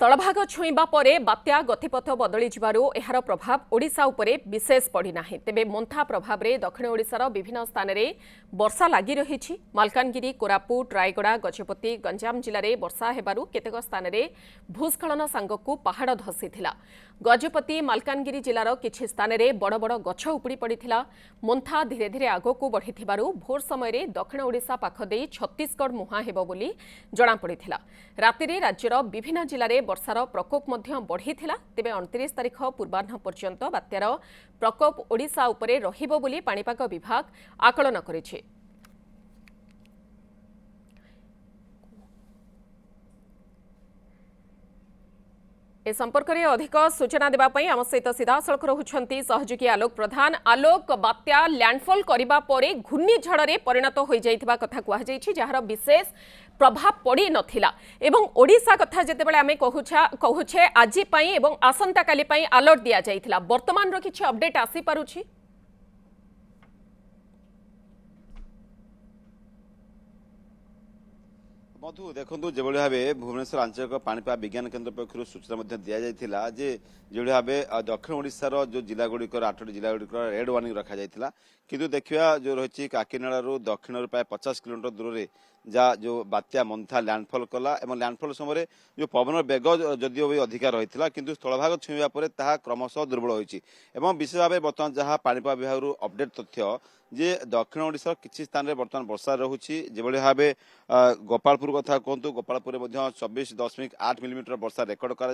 स्थलभाग छुईबा परे बात्या गतिपथ बदली जिबारु एहार प्रभाव ओडिशा उपरे विशेष पड़ी नाही। तेबे मोन्था प्रभाव रे दक्षिण ओडिशार विभिन्न स्थान रे वर्षा लागि रहिछि। मालकानगिरी, कोरापुट, रायगड़ा, गजपति, गंजाम जिले में वर्षा हेबारु केतेक स्थान रे भूस्खलन सांगकु पहाड़ धसीथिला। गजपति, मालकानगिरी जिलार किछि स्थान रे बड़ बड़ गछ उपुड़ी पड़िथिला। मोन्था धीरे धीरे आगकु बढ़िथिबारु भोर समय रे दक्षिण ओडिशा पाख देई छत्तीसगढ़ मुहां हेबो बोली जणा पड़िथिला। रातिरे राज्यर विभिन्न जिले में वर्षार प्रकोप बढ़ीथिला। तेबे 29 तारिख पूर्वाह्न पर्यंत बात्यार प्रकोप ओडिशा उपरे रहिबो बोली पाणीपाग विभाग आकलन करिछि। ए संपर्क में अधिक सूचना देवाई आम सहित सीधा सड़क रहुछंती सहयोगी आलोक प्रधान। आलोक, बात्या लैंडफॉल करिबा परे घूर्णिझड़ रे परिणत हो जाइथिबा कथा कुहा जाइछि, जहार विशेष प्रभाव पड़ी नथिला एवं ओडिशा कथा जेतेबेले आमे कहूछे आजि पई एवं आसंता काली पई अलर्ट दिया जाइथिला। वर्तमान रो किछि अपडेट आसी पारुछि? मधु देखु जो भाव भुवनेश्वर आंचलिक पाणीपाग विज्ञान केन्द्र पक्षर सूचना दि जाता जे जो भाव दक्षिण ओडिशार जो जिलागुड़िक 8टी जिलागुड़िक रेड वार्निंग रखा जाता, किंतु देखा जो रही काकीनाड़ू दक्षिण प्राय 50 किलोमीटर दूर में जहाँ जो बात्या मोन्था लैंडफॉल कला और लैंडफॉल समय जो पवन बेग जदिव भी अधिकार रही है, किंतु स्थलभाग छुईवा पर ताहा क्रमशः दुर्बल होती। विशेष भाव बर्तमान जहाँ पाणीपाग विभाग अपडेट तथ्य जे दक्षिण ओडिशा किसी स्थान में बर्तमान वर्षा रोचे। जो भाव गोपालपुर कथा कहतु, गोपालपुर 24.8 मिलीमीटर वर्षा रेकर्ड कर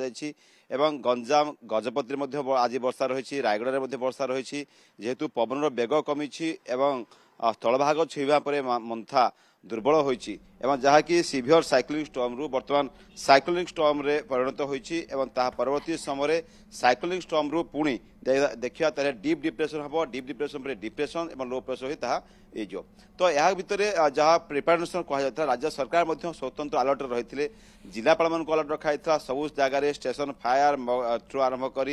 गंजाम गजपति आज वर्षा रही, रायगड़ा में वर्षा रही जेहेतु पवन बेग कमी स्थलभाग छुईवा पर मंथा दुर्बल होती जहाँकि सीभियर साइक्लोनिक स्टॉर्म रु बर्तमान साइक्लोनिक स्टॉर्म रे परिणत होती। परवर्ती समय साइक्लोनिक स्टॉर्म रु पुणी देखा डीप डिप्रेशन हम, डीप डिप्रेशन पर डिप्रेशन और लो प्रेशर ही ताहा जो तो यह भितर जहाँ प्रिपेरेसन कहुता राज्य सरकार स्वतंत्र अलर्ट रही जिलापाल मान अलर्ट रखाई सबू जगार स्टेशन फायर ठू आरंभ कर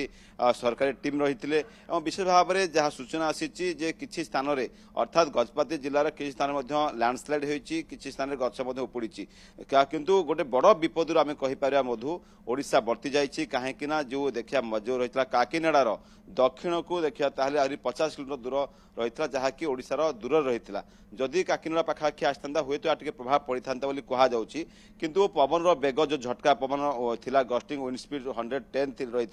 सरकारी टीम रही। विशेष भाव में जहाँ सूचना आसी किसी स्थान में अर्थात गजपति जिलार किसी स्थान में लैंडस्लाइड होती, किसी स्थान गछ उपुड़ी किंतु गोटे बड़ विपद आम कहीपर मधु ओडिशा बर्ती जाइए कहीं जो देखा जो रही काकीनाड़ार दक्षिण को देखा आहरी 50 किलोमीटर दूर रही जहाँकि ओडिशार दूर रही जदि काकीनाड़ा पाखापाखि आसता हुए तो टे प्रभाव पड़ी था कहुच्छी, किंतु पवन बेग जो झटका पवन थिला गस्टिंग विंड स्पीड 110 रही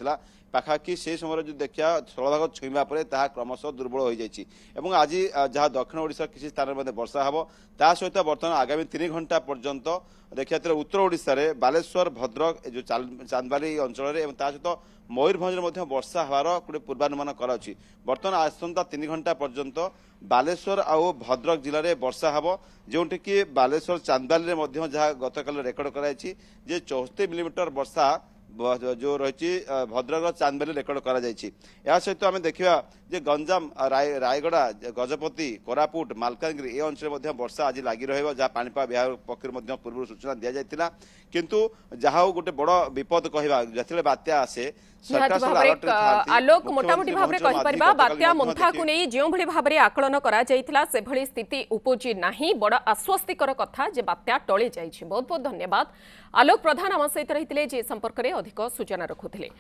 पाखापाखि से समय जो देखा स्थलभाग छुईवा पर ताहा क्रमशः दुर्बल हो जाइए। आज जहाँ दक्षिण ओडिशा किसी स्थान में वर्षा हम ता सहित बर्तमान आगामी 3 घंटा पर्यंत देखा उत्तर ओडिशा रे बालेश्वर, भद्रक जो चांदबाली अंचल सहित मयूरभंज वर्षा हबार गोटे पूर्वानुमान कराची। बर्तमान आसंता 3 घंटा पर्यंत बालेश्वर आउ भद्रक जिले में वर्षा हम, जोटि कि बालेश्वर चांदबाली जहाँ गतकाल रेकर्ड कराई 74 मिलीमीटर वर्षा जो रही भद्रक चांदबाली रेकर्ड करा सहित आम देखा गंजाम, रायगड़ा, गजपति, कोरापुट, मालकानगिरी ए अंचल वर्षा आज लगी रहा जहाँ पाणीपाग विभाग पक्ष पूर्व सूचना दि जाता, किंतु जहाँ गोटे बड़ विपद कहवा जो बात्या आसे आलोक मोटामोटी भाव में कहीपर बात्या मोन्था को नहीं जो भाव में आकलन कर स्थिति उपजी नहीं। बड़ आश्वस्तिकर कथा जे बात्या टली जाइछि। बहुत बहुत धन्यवाद आलोक प्रधान आम सहित रही संपर्क में अधिक सूचना रखुले।